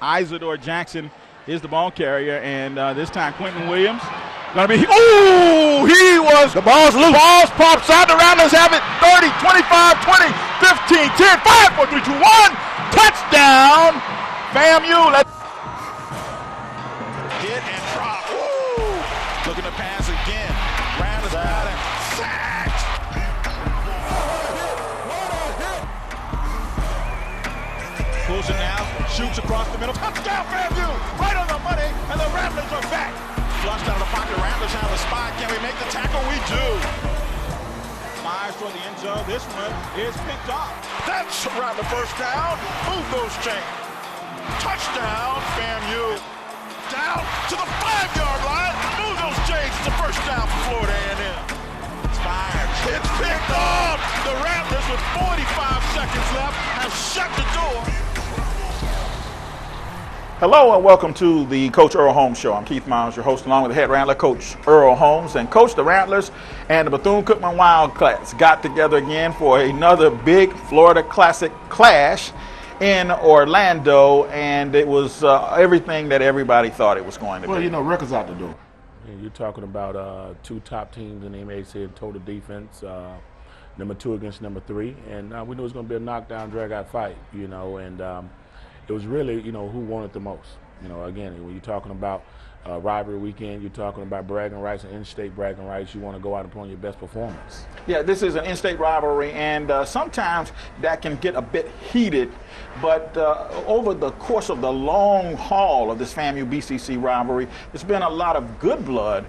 Isidore Jackson is the ball carrier, and this time Quentin Williams gonna be. Ooh, he was. The ball's loose. Balls pops out. The Rattlers have it. 30, 25, 20, 15, 10, 5, 4, 3, 2, 1. Touchdown, FAMU. Let's hit and drop. Ooh. Looking to pass again. Rattlers got him. Sacked. Pulls it down. Shoots across the middle. Touchdown, FAMU. Right on the money, and the Rattlers are back. Flushed out of the pocket. Rattlers have a spot. Can we make the tackle? We do. Fires toward the end zone. This one is picked off. That's around the first down. Move those chains. Touchdown, FAMU. Down to the 5-yard line. Move those chains. It's a first down for Florida A&M. It's fired. It's picked off. The Rattlers with 45 seconds left have shut the door. Hello and welcome to the Coach Earl Holmes Show. I'm Keith Miles, your host, along with the head Rattler, Coach Earl Holmes. And Coach, the Rattlers and the Bethune-Cookman Wildcats got together again for another big Florida Classic clash in Orlando, and it was everything that everybody thought it was going to be. Well, you know, records out the door. Yeah, you're talking about two top teams in the MAC in total defense, number 2 against number 3, and we knew it was going to be a knockdown, drag-out fight, you know, and it was really, you know, who won it the most. You know, again, when you're talking about rivalry weekend, you're talking about bragging rights and in-state bragging rights. You want to go out and put on your best performance. Yeah, this is an in-state rivalry, and sometimes that can get a bit heated. But over the course of the long haul of this FAMU BCC rivalry, there's been a lot of good blood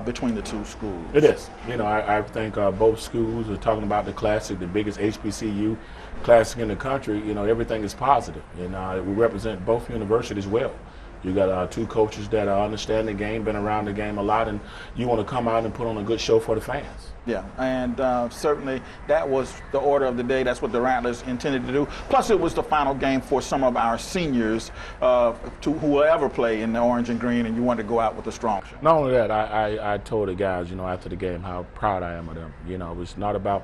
between the two schools. It is. You know, I think both schools are talking about the Classic, the biggest HBCU Classic in the country. You know, everything is positive, and we represent both universities well. You got two coaches that understand the game, been around the game a lot, and you want to come out and put on a good show for the fans. Yeah, and certainly that was the order of the day. That's what the Rattlers intended to do. Plus, it was the final game for some of our seniors to whoever play in the orange and green, and you wanted to go out with a strong show. Not only that, I told the guys, you know, after the game how proud I am of them. You know, it's not about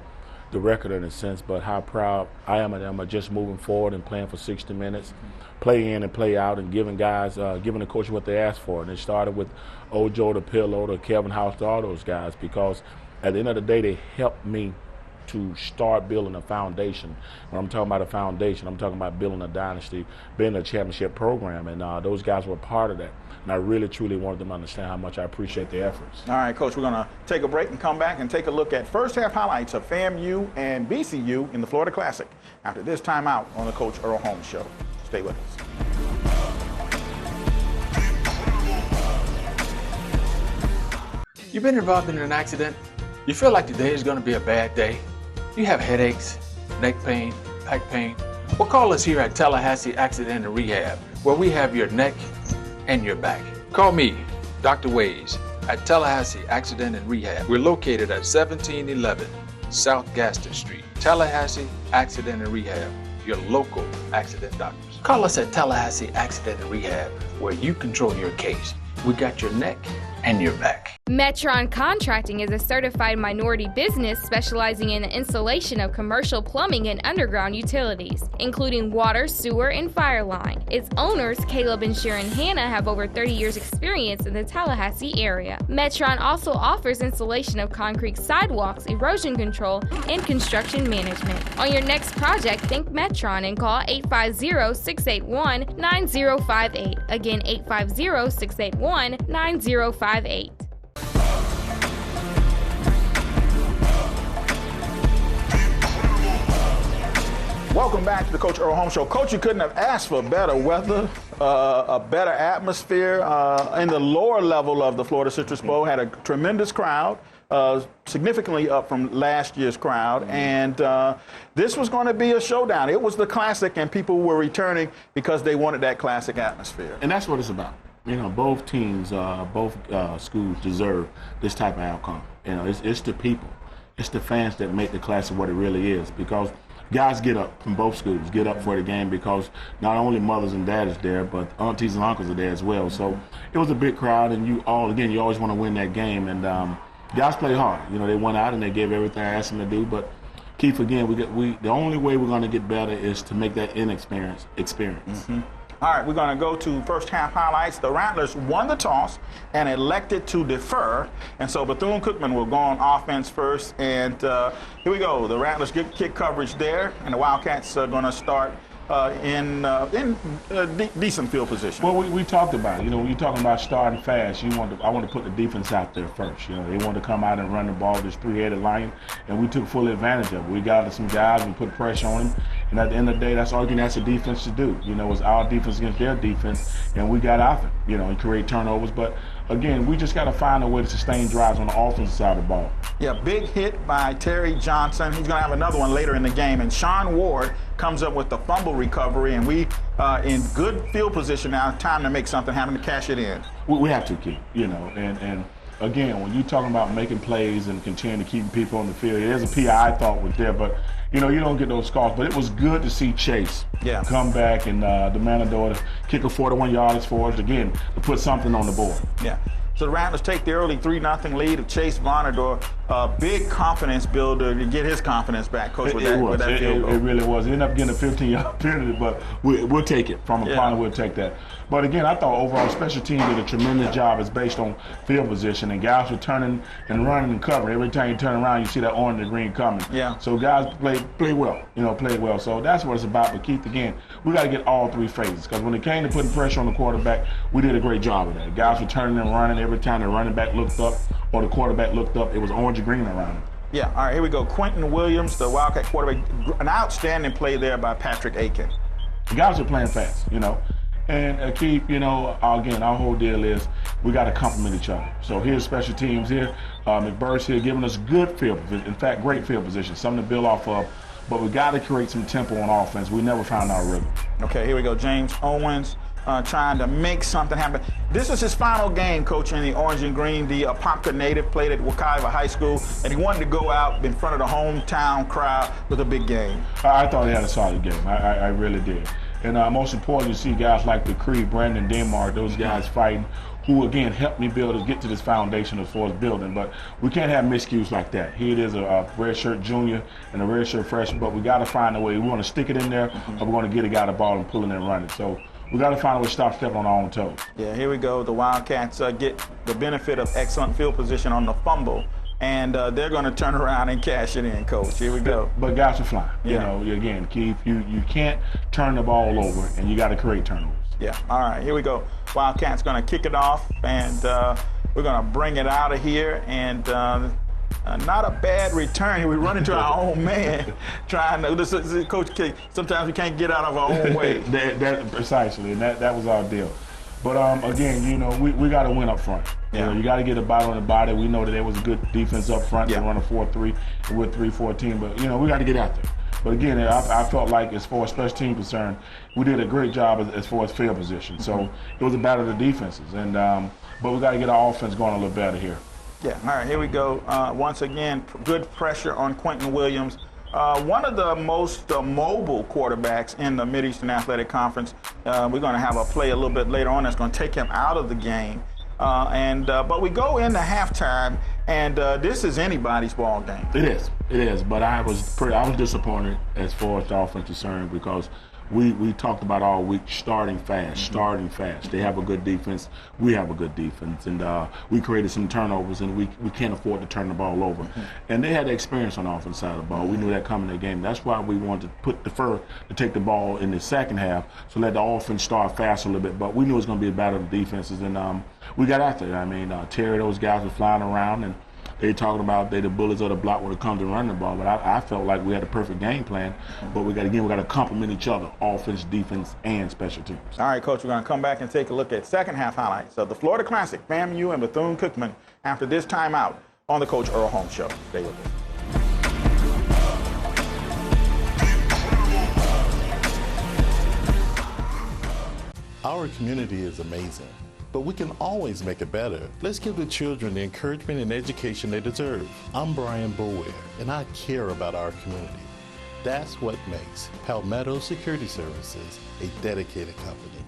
the record in a sense, but how proud I am of them of just moving forward and playing for 60 minutes, play in and play out, and giving guys, giving the coach what they asked for. And it started with Ojo to Pillow to Kevin House to all those guys, because at the end of the day, they helped me to start building a foundation. When I'm talking about a foundation, I'm talking about building a dynasty, building a championship program, and those guys were part of that. And I really, truly wanted them to understand how much I appreciate their efforts. All right, Coach, we're going to take a break and come back and take a look at first half highlights of FAMU and BCU in the Florida Classic after this timeout on the Coach Earl Holmes Show. Stay with us. You've been involved in an accident? You feel like today is going to be a bad day? You have headaches, neck pain, back pain? Well, call us here at Tallahassee Accident and Rehab, where we have your neck and your back. Call me, Dr. Ways, at Tallahassee Accident and Rehab. We're located at 1711 South Gaston Street. Tallahassee Accident and Rehab, your local accident doctors. Call us at Tallahassee Accident and Rehab, where you control your case. We got your neck and your back. Metron Contracting is a certified minority business specializing in the installation of commercial plumbing and underground utilities, including water, sewer, and fire line. Its owners, Caleb and Sharon Hanna, have over 30 years experience in the Tallahassee area. Metron also offers installation of concrete sidewalks, erosion control, and construction management. On your next project, think Metron and call 850-681-9058. Again, 850-681-9058. Welcome back to the Coach Earl Holmes Show. Coach, you couldn't have asked for better weather, a better atmosphere in the lower level of the Florida Citrus Bowl. Had a tremendous crowd, significantly up from last year's crowd, and this was going to be a showdown. It was the Classic, and people were returning because they wanted that Classic atmosphere. And that's what it's about. You know, both teams, both schools deserve this type of outcome. You know, it's the people, it's the fans that make the Classic what it really is, because guys get up from both schools, get up for the game, because not only mothers and dads there, but aunties and uncles are there as well. So it was a big crowd, and you always want to win that game. And guys played hard. You know, they went out and they gave everything I asked them to do. But Keith, again, the only way we're going to get better is to make that experience. Mm-hmm. All right, we're going to go to first half highlights. The Rattlers won the toss and elected to defer. And so Bethune-Cookman will go on offense first. And here we go. The Rattlers get kick coverage there, and the Wildcats are going to start in decent field position. Well, we talked about it. You know, when you're talking about starting fast, I want to put the defense out there first. You know, they wanted to come out and run the ball with this three-headed lion, and we took full advantage of it. We got some guys, we put pressure on them, and at the end of the day, that's all that's the defense to do. You know, it's our defense against their defense, and we got out there, you know, and create turnovers. But again, we just got to find a way to sustain drives on the offensive side of the ball. Yeah, big hit by Terry Johnson. He's going to have another one later in the game. And Sean Ward comes up with the fumble recovery, and we in good field position now. Time to make something happen to cash it in. We have to keep, you know, and again, when you're talking about making plays and continuing to keep people on the field, there's a PI I thought was there, but you know, you don't get those calls. But it was good to see Chase come back and demand a door to kick a 41-yarders for us again to put something on the board. Yeah. So the Rattlers take the early 3-0 lead of Chase Vonador. Big confidence builder to get his confidence back, Coach, with that field goal. It really was. It ended up getting a 15-yard penalty, but we'll take it. From a corner, we'll take that. But again, I thought overall special teams did a tremendous job. It's based on field position, and guys were turning and running and covering. Every time you turn around, you see that orange and green coming. Yeah. So guys played well, played well. So that's what it's about. But Keith, again, we got to get all three phases, because when it came to putting pressure on the quarterback, we did a great job of that. Guys were turning and running. Every time the running back looked up or the quarterback looked up, it was orange and green around him. Yeah, all right, here we go. Quentin Williams, the Wildcat quarterback, an outstanding play there by Patrick Aiken. The guys are playing fast, you know. And Keith, you know, again, our whole deal is we got to complement each other. So here's special teams here. McBurn's here giving us good field position. In fact, great field position, something to build off of. But we got to create some tempo on offense. We never found our rhythm. Okay, here we go. James Owens trying to make something happen. This is his final game, Coach, in the orange and green. The Apopka native played at Wekiva High School, and he wanted to go out in front of the hometown crowd with a big game. I thought he had a solid game. I really did. And most importantly, you see guys like the Creed, Brandon Denmark, those guys fighting, who again helped me get to this foundation as far as building. But we can't have miscues like that. Here it is, a redshirt junior and a redshirt freshman, but we got to find a way. We want to stick it in there, or we're going to get a guy the ball and pull it and run it. So we got to find a way to stop stepping on our own toes. Yeah, here we go. The Wildcats get the benefit of excellent field position on the fumble, and they're going to turn around and cash it in, Coach. Here we go. But guys are flying. You know, again, Keith, you can't turn the ball over, and you got to create turnovers. Yeah. All right, here we go. Wildcats going to kick it off, and we're going to bring it out of here. And not a bad return here. We run into our own man trying to. This is Coach K. Sometimes we can't get out of our own way. that precisely, and that was our deal. But again, you know, we got to win up front. You know, you got to get a bottle on the body. We know that there was a good defense up front to run a 4-3 and we're 3-14. But you know, we got to get out there. But again, I felt like as far as special team concerned, we did a great job as far as field position. So it was a battle of the defenses, and but we got to get our offense going a little better here. Yeah. All right. Here we go. Once again, good pressure on Quentin Williams. One of the most mobile quarterbacks in the Mideastern Athletic Conference. We're going to have a play a little bit later on that's going to take him out of the game. But we go into halftime, and this is anybody's ball game. It is. But I was disappointed as far as the offense is concerned, because we talked about all week starting fast. They have a good defense. We have a good defense, and we created some turnovers, and we can't afford to turn the ball over. And they had the experience on the offense side of the ball. We knew that coming in the game. That's why we wanted to defer to take the ball in the second half, so let the offense start fast a little bit. But we knew it was going to be a battle of defenses, and we got after it. I mean, Terry, those guys were flying around, and they talking about they the bullets of the block when it comes to running the ball. But I felt like we had a perfect game plan. But we got to complement each other, offense, defense, and special teams. All right, Coach, we're going to come back and take a look at second half highlights of the Florida Classic, FAMU and Bethune-Cookman after this timeout on the Coach Earl Holmes Show. Stay with us. Our community is amazing, but we can always make it better. Let's give the children the encouragement and education they deserve. I'm Brian Bower, and I care about our community. That's what makes Palmetto Security Services a dedicated company.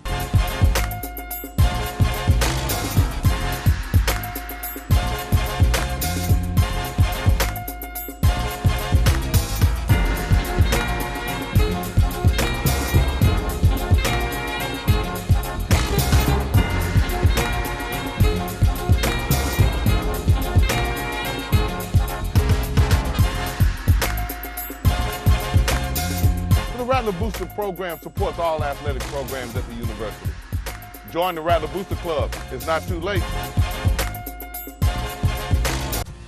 Rattler Booster program supports all athletic programs at the university. Join the Rattler Booster Club. It's not too late.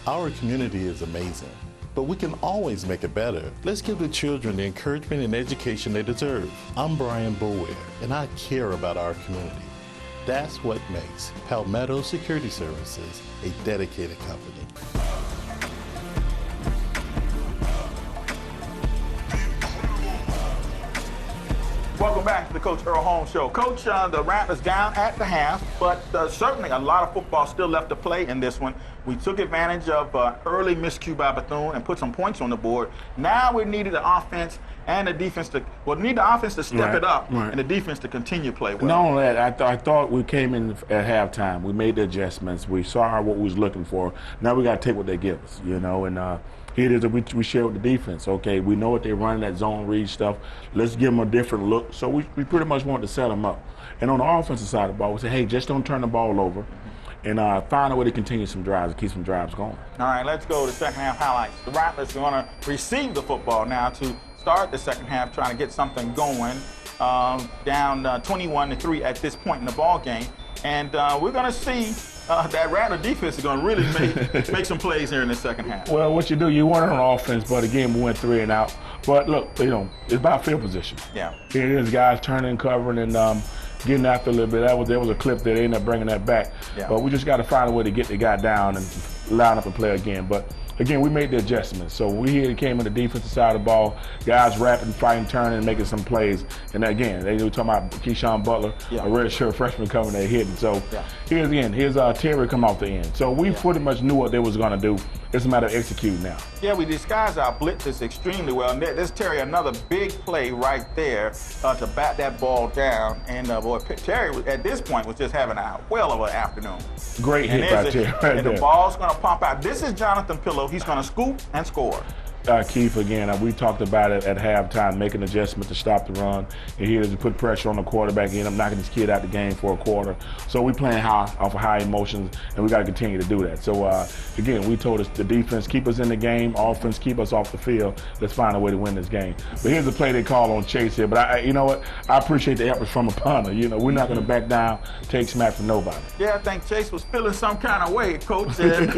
Our community is amazing, but we can always make it better. Let's give the children the encouragement and education they deserve. I'm Brian Bower, and I care about our community. That's what makes Palmetto Security Services a dedicated company. Welcome back to the Coach Earl Holmes Show. Coach, the Rattlers down at the half, but certainly a lot of football still left to play in this one. We took advantage of early miscue by Bethune and put some points on the board. Now we needed the offense and the defense to, need the offense to step it up and the defense to continue to play well. Not only that, I thought we came in at halftime. We made the adjustments. We saw what we was looking for. Now we got to take what they give us, you know, and here it is, we share with the defense. Okay, we know what they're running, that zone read stuff. Let's give them a different look. So we pretty much wanted to set them up. And on the offensive side of the ball, we said, hey, just don't turn the ball over and find a way to continue some drives and keep some drives going. All right, let's go to second half highlights. The Rattlers are going to receive the football now to start the second half, trying to get something going. Down 21-3 at this point in the ball game. And we're going to see that Rattler defense is going to really make some plays here in the second half. Well, what you do, you want it on offense, but again, we went 3 and out. But look, you know, it's about field position. Yeah. Here it is, guys turning, covering, and getting after a little bit. There was a clip that they ended up bringing that back. Yeah. But we just got to find a way to get the guy down and line up and play again. But again, we made the adjustments. So we here came in the defensive side of the ball, guys rapping, fighting, turning, and making some plays. And again, they were talking about Keyshawn Butler, a redshirt freshman coming there hitting. So here's Terry come off the end. So we pretty much knew what they was going to do. It's a matter of executing now. Yeah, we disguised our blitzes extremely well. And there's Terry, another big play right there to bat that ball down. And boy, Terry at this point was just having a well of an afternoon. Great hit by Terry. And the ball's going to pump out. This is Jonathan Pillow. He's going to scoop and score. Keith, again, we talked about it at halftime, making adjustments to stop the run. And here to put pressure on the quarterback, end up knocking this kid out the game for a quarter. So we playing off of high emotions, and we got to continue to do that. So, again, we told us the defense, keep us in the game, offense, keep us off the field. Let's find a way to win this game. But here's the play they call on Chase here. But, you know what, I appreciate the efforts from a punter. You know, we're not going to back down, take smack from nobody. Yeah, I think Chase was feeling some kind of way, Coach. And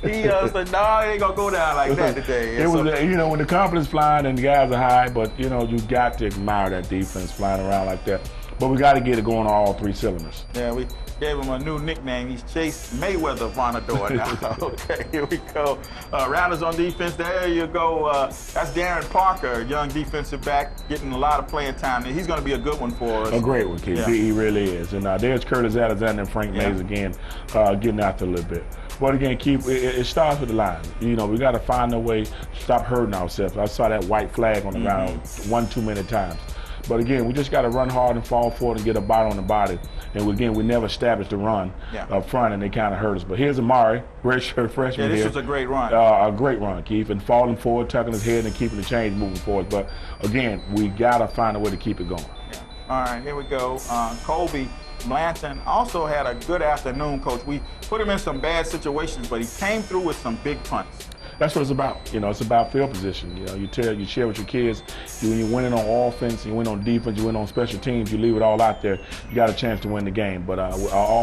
he said, no, it ain't going to go down like that today. You know, when the confidence flying and the guys are high, but, you know, you got to admire that defense flying around like that. But we got to get it going on all 3 cylinders. Yeah, we gave him a new nickname. He's Chase Mayweather Vonador now. Okay, here we go. Rattlers on defense. There you go. That's Darren Parker, young defensive back, getting a lot of playing time. He's going to be a good one for us. A great one, Keith. Yeah. He really is. And there's Curtis Alexander and Frank Mays again, getting after a little bit. But again, Keith, it starts with the line. You know, we got to find a way to stop hurting ourselves. I saw that white flag on the ground one too many times. But again, we just got to run hard and fall forward and get a bite on the body. And again, we never established the run up front, and they kind of hurt us. But here's Amari, redshirt freshman here. Yeah, this was a great run. A great run, Keith, and falling forward, tucking his head, and keeping the change moving forward. But again, we got to find a way to keep it going. Yeah. All right, here we go. Colby Blanton also had a good afternoon, Coach. We put him in some bad situations, but he came through with some big punts. That's what it's about. You know, it's about field position. You know, you share with your kids. When you're winning on offense, you win on defense, you win on special teams, you leave it all out there, you got a chance to win the game. But our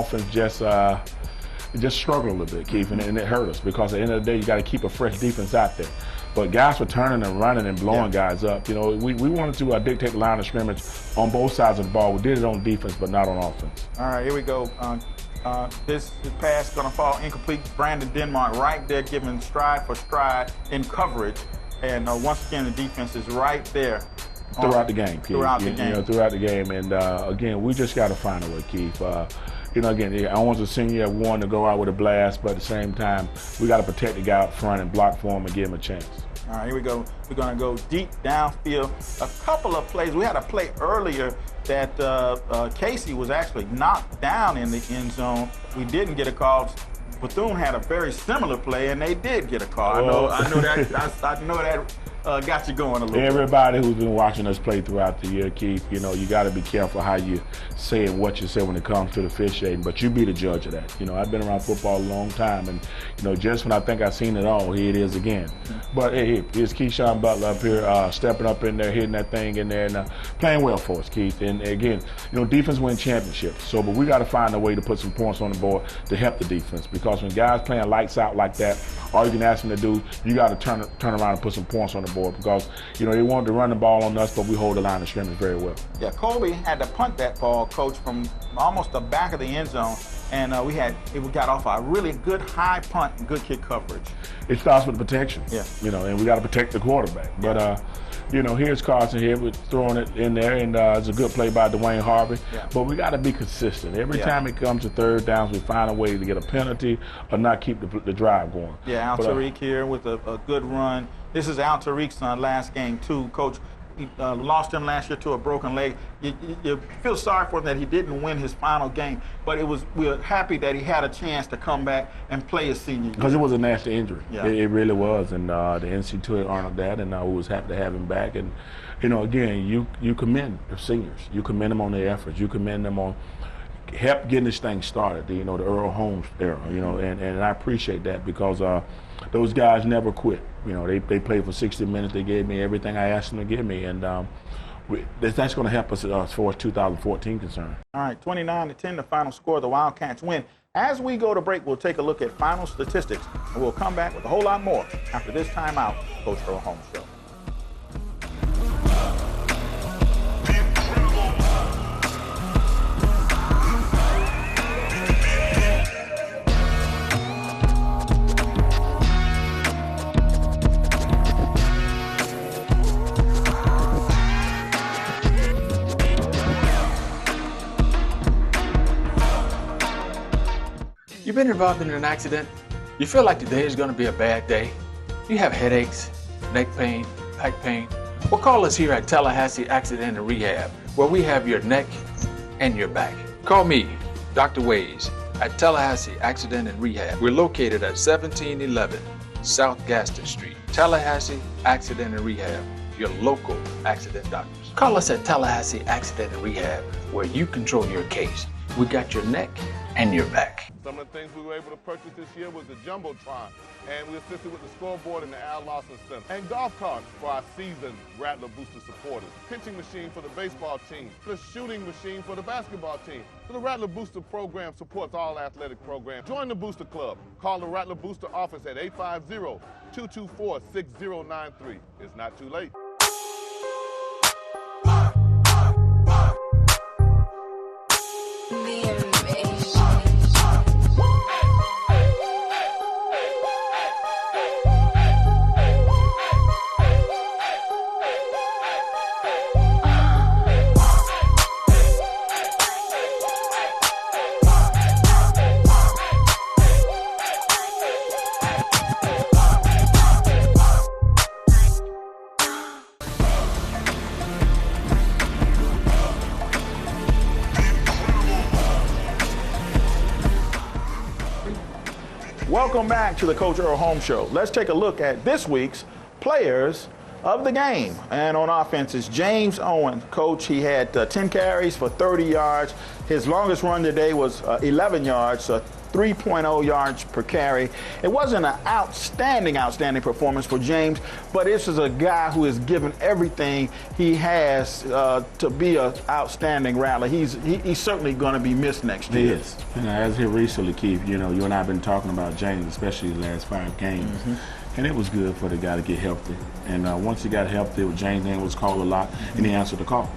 offense just struggled a little bit, Keith, and it hurt us because at the end of the day, you got to keep a fresh defense out there. But guys were turning and running and blowing guys up. You know, we wanted to dictate the line of scrimmage on both sides of the ball. We did it on defense, but not on offense. All right, here we go. This pass going to fall incomplete. Brandon Denmark right there giving stride for stride in coverage. And once again, the defense is right there. Throughout the game, Keith. Throughout the game. You know, throughout the game. And again, we just got to find a way, Keith. You know, again, I want the senior one to go out with a blast, but at the same time, we got to protect the guy up front and block for him and give him a chance. All right, here we go. We're going to go deep downfield. A couple of plays. We had a play earlier that Casey was actually knocked down in the end zone. We didn't get a call. Bethune had a very similar play, and they did get a call. I know that got you going a little bit. Everybody who's been watching us play throughout the year, Keith, you know, you got to be careful how you say and what you say when it comes to the officiating, but you be the judge of that. You know, I've been around football a long time, and, you know, just when I think I've seen it all, here it is again. But hey, here's Keyshawn Butler up here, stepping up in there, hitting that thing in there, and playing well for us, Keith. And again, you know, defense wins championships. So, but we got to find a way to put some points on the board to help the defense, because when guys playing lights out like that, all you can ask them to do, you got to turn around and put some points on the board, because, you know, they wanted to run the ball on us, but we hold the line of scrimmage very well. Yeah, Colby had to punt that ball, Coach, from almost the back of the end zone, and we got off a really good high punt and good kick coverage. It starts with protection. Yeah. You know, and we got to protect the quarterback. But, you know, here's Carson here with throwing it in there, and it's a good play by Dwayne Harvey. Yeah. But we got to be consistent. Every time it comes to third downs, we find a way to get a penalty or not keep the drive going. Yeah, Al Tariq here with a good run. This is Al Tariq's last game, too. Coach, he lost him last year to a broken leg. You feel sorry for him that he didn't win his final game, but we're happy that he had a chance to come back and play his senior year. Because it was a nasty injury. Yeah. It really was, and the NC2 honored that, and we was happy to have him back. And, you know, again, you commend the seniors. You commend them on their efforts. You commend them on help getting this thing started, you know, the Earl Holmes era, you know, and I appreciate that, because those guys never quit. You know, they played for 60 minutes. They gave me everything I asked them to give me, and that's going to help us as far as 2014 concerned. All right, 29-10, the final score. The Wildcats win. As we go to break, we'll take a look at final statistics, and we'll come back with a whole lot more after this timeout. Coach Earl Holmes Show. You've been involved in an accident? You feel like today is going to be a bad day? You have headaches, neck pain, back pain? Well, call us here at Tallahassee Accident and Rehab, where we have your neck and your back. Call me, Dr. Ways, at Tallahassee Accident and Rehab. We're located at 1711 South Gaston Street. Tallahassee Accident and Rehab, your local accident doctors. Call us at Tallahassee Accident and Rehab, where you control your case. We got your neck and your back. Some of the things we were able to purchase this year was the Jumbotron, and we assisted with the scoreboard and the Al Lawson Center, and golf carts for our seasoned Rattler Booster supporters, pitching machine for the baseball team, the shooting machine for the basketball team. So the Rattler Booster program supports all athletic programs. Join the Booster Club. Call the Rattler Booster office at 850-224-6093. It's not too late. Welcome back to the Coach Earl Holmes Show. Let's take a look at this week's players of the game. And on offense is James Owen. Coach, he had 10 carries for 30 yards. His longest run today was 11 yards, 3.0 yards per carry. It wasn't an outstanding performance for James, but this is a guy who has given everything he has to be an outstanding rattler. He's certainly going to be missed next year. He is. You know, as here recently, Keith, you know, you and I have been talking about James, especially the last 5 games. Mm-hmm. And it was good for the guy to get healthy. And once he got healthy, James' name was called a lot, and he answered the call.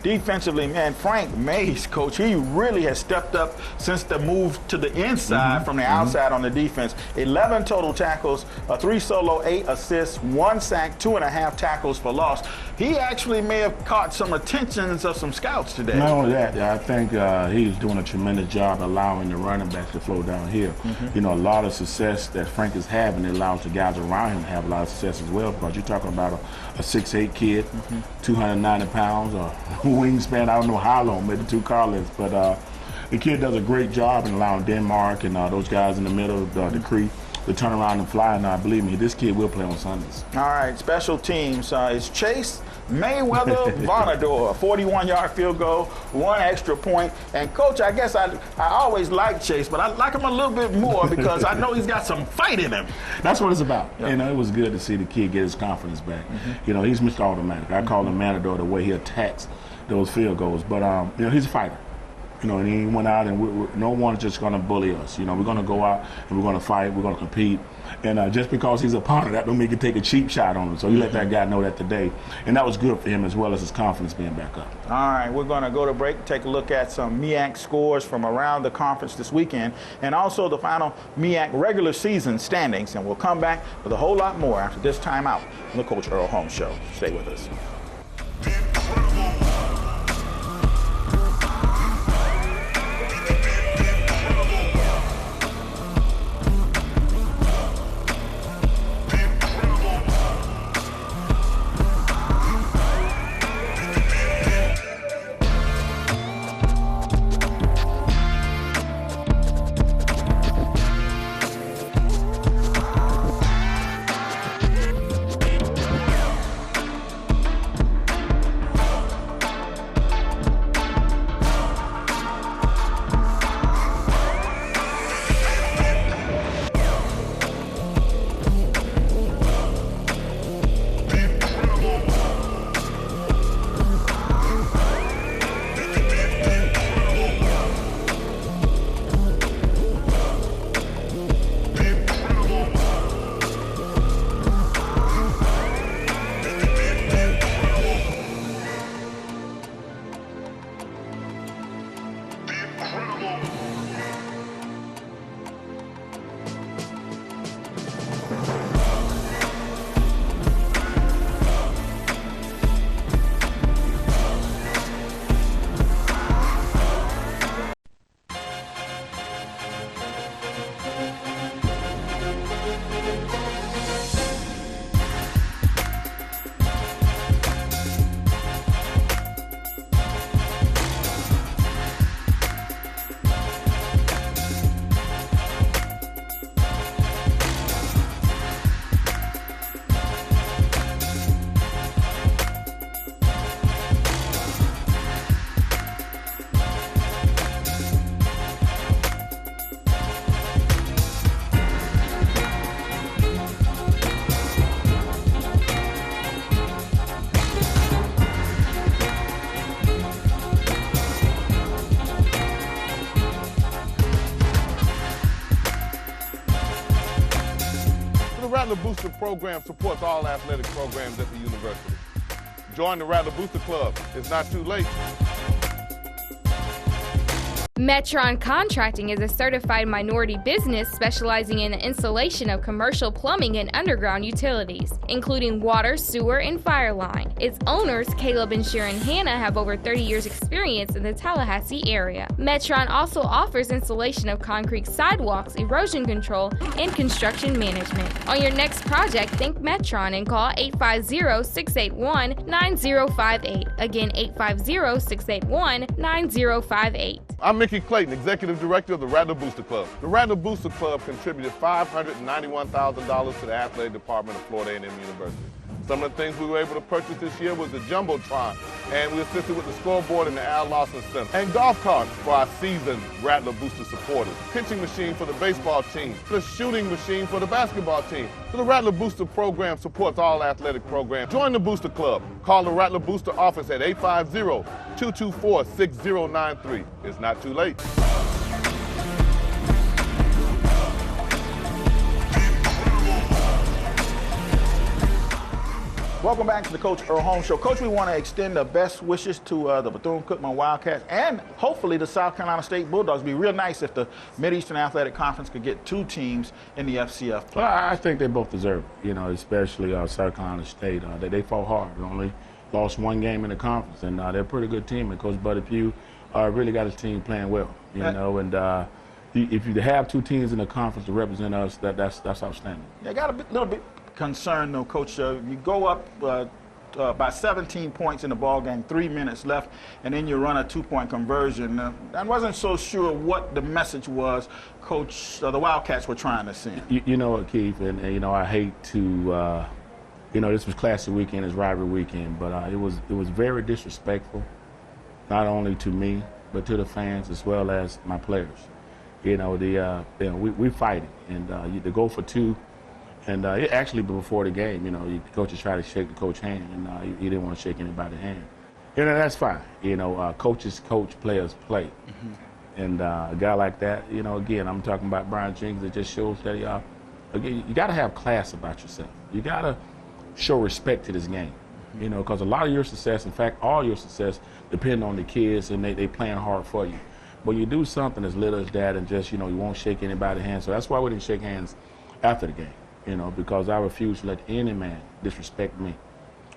Defensively, man, Frank Mays, Coach, he really has stepped up since the move to the inside from the outside on the defense. 11 total tackles, 3 solo, 8 assists, 1 sack, 2.5 tackles for loss. He actually may have caught some attentions of some scouts today. Not only that, I think he's doing a tremendous job allowing the running backs to flow downhill. You know, a lot of success that Frank is having, it allows the guys around him to have a lot of success as well, because you're talking about a 6'8" kid, 290 pounds, or wingspan, I don't know how long, maybe 2 car lengths, but the kid does a great job in allowing Denmark and those guys in the middle, the Cree, to turn around and fly. And believe me, this kid will play on Sundays. All right, special teams. It's Chase Mayweather Vonador, 41-yard field goal, 1 extra point. And, Coach, I guess I always like Chase, but I like him a little bit more because I know he's got some fight in him. That's what it's about. Yep. You know, it was good to see the kid get his confidence back. You know, he's Mr. Automatic. I call him Matador the way he attacks those field goals. But, you know, he's a fighter. You know, and he went out, and no one's just going to bully us. You know, we're going to go out and we're going to fight. We're going to compete. And just because he's a punter, that don't make you take a cheap shot on him. So he let that guy know that today. And that was good for him as well as his confidence being back up. All right, we're going to go to break, take a look at some MEAC scores from around the conference this weekend, and also the final MEAC regular season standings. And we'll come back with a whole lot more after this timeout on the Coach Earl Holmes Show. Stay with us. The Rattler Booster program supports all athletic programs at the university. Join the Rattler Booster Club. It's not too late. Metron Contracting is a certified minority business specializing in the installation of commercial plumbing and underground utilities, including water, sewer, and fire line. Its owners, Caleb and Sharon Hanna, have over 30 years experience in the Tallahassee area. Metron also offers installation of concrete sidewalks, erosion control, and construction management. On your next project, think Metron and call 850-681-9058. Again, 850-681-9058. I'm Mickey Clayton, Executive Director of the Rattler Booster Club. The Rattler Booster Club contributed $591,000 to the athletic department of Florida A&M University. Some of the things we were able to purchase this year was the Jumbotron, and we assisted with the scoreboard in the Al Lawson Center, and golf carts for our seasoned Rattler Booster supporters, pitching machine for the baseball team, the shooting machine for the basketball team. So the Rattler Booster program supports all athletic programs. Join the Booster Club. Call the Rattler Booster office at 850-224-6093. It's not too late. Welcome back to the Coach Earl Holmes Show. Coach, we want to extend the best wishes to the Bethune-Cookman Wildcats and hopefully the South Carolina State Bulldogs. It'd be real nice if the Mid-Eastern Athletic Conference could get 2 teams in the FCF play. Well, I think they both deserve it, you know, especially South Carolina State. They fought hard. They only lost 1 game in the conference, and they're a pretty good team. And Coach Buddy Pugh really got his team playing well, you know, and if you have 2 teams in the conference to represent us, that's outstanding. I got a little bit concerned, though, Coach. You go up by 17 points in the ball game, 3 minutes left, and then you run a 2-point conversion. I wasn't so sure what the message was Coach, the Wildcats were trying to send. You know what, Keith, and you know, I hate to, this was Classic weekend, it's rivalry weekend, but it was very disrespectful, not only to me, but to the fans as well as my players. You know, we fighting, and to go for 2. And it actually before the game, you know, the coaches try to shake the coach's hand, and he didn't want to shake anybody's hand. You know, that's fine. You know, coaches coach, players play. Mm-hmm. And a guy like that, you know, again, I'm talking about Brian Jenkins. It just shows that again, you got to have class about yourself. You got to show respect to this game. Mm-hmm. You know, because a lot of your success, in fact, all your success, depend on the kids, and they playing hard for you. But you do something as little as that, and just, you know, you won't shake anybody's hand. So that's why we didn't shake hands after the game. You know, because I refuse to let any man disrespect me,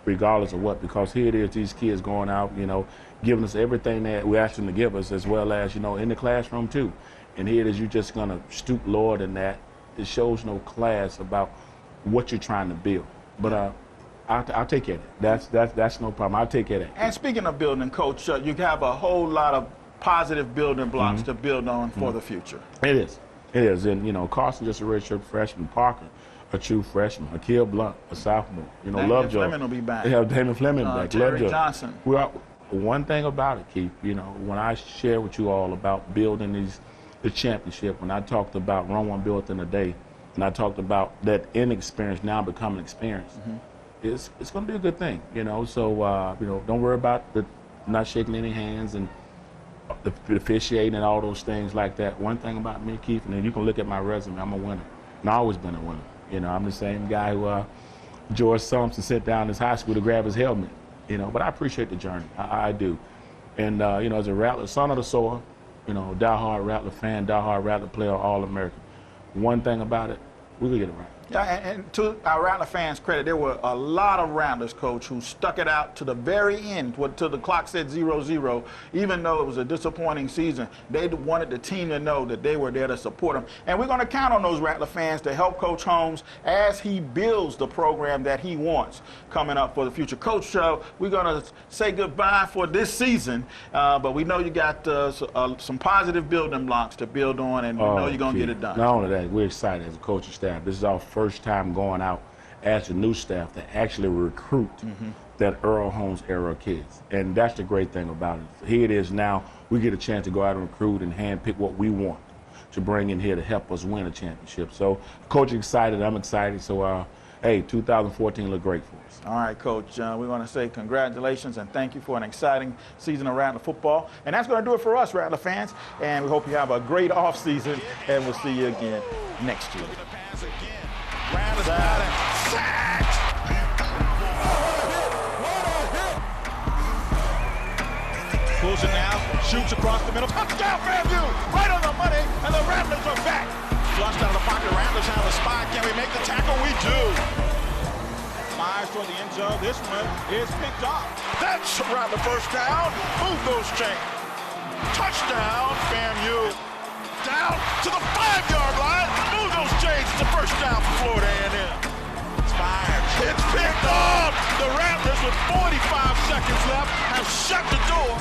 regardless of what. Because here it is, these kids going out, you know, giving us everything that we asked them to give us, as well as, you know, in the classroom too. And here it is, you're just going to stoop lower than that. It shows no class about what you're trying to build. But I'll take care of it. That's no problem. I'll take care of that. And speaking of building, Coach, you have a whole lot of positive building blocks Mm-hmm. to build on for the future. It is. And, you know, Carson just a redshirt freshman. Parker, a true freshman. Akil Blunt, a sophomore. You know, Lovejoy. Fleming will be back. They have Damon Fleming back. Terry Lovejoy. Johnson. Well, one thing about it, Keith, you know, when I share with you all about building the championship, when I talked about run one built in a day, and I talked about that inexperience now becoming experience, it's going to be a good thing, you know. So, you know, don't worry about not shaking any hands and the officiating and all those things like that. One thing about me, Keith, and then you can look at my resume, I'm a winner. And I've always been a winner. You know, I'm the same guy who George Thompson sent down his high school to grab his helmet. You know, but I appreciate the journey. I do. And, you know, as a Rattler, son of the soil, you know, diehard Rattler fan, diehard Rattler player, All-American. One thing about it, we're going to get it right. Yeah, and to our Rattler fans' credit, there were a lot of Rattlers, Coach, who stuck it out to the very end, till the clock said 0-0. Even though it was a disappointing season, they wanted the team to know that they were there to support them. And we're going to count on those Rattler fans to help Coach Holmes as he builds the program that he wants coming up for the future. Coach, we're going to say goodbye for this season, but we know you got some positive building blocks to build on, and we know you're going to get it done. Not only that, we're excited as a coaching staff. This is our first time going out as a new staff to actually recruit that Earl Holmes era kids. And that's the great thing about it. Here it is now, we get a chance to go out and recruit and handpick what we want to bring in here to help us win a championship. So, Coach is excited, I'm excited. So, hey, 2014 looked great for us. All right, Coach, we want to say congratulations and thank you for an exciting season of Rattler football. And that's going to do it for us, Rattler fans. And we hope you have a great offseason, and we'll see you again next year. Rattlers got it. Sacked! Pulls it now, shoots across the middle. Touchdown, FAMU! Right on the money, and the Rattlers are back. Flushed out of the pocket, Rattlers have a spot. Can we make the tackle? We do. Fires toward the end zone. This one is picked off. That's Rattler first down. Move those chains. Touchdown, FAMU. Down to the 5-yard line. Move those chains. It's a first down for Florida A&M. It's fired. It's picked off. The Rattlers with 45 seconds left have shut the door.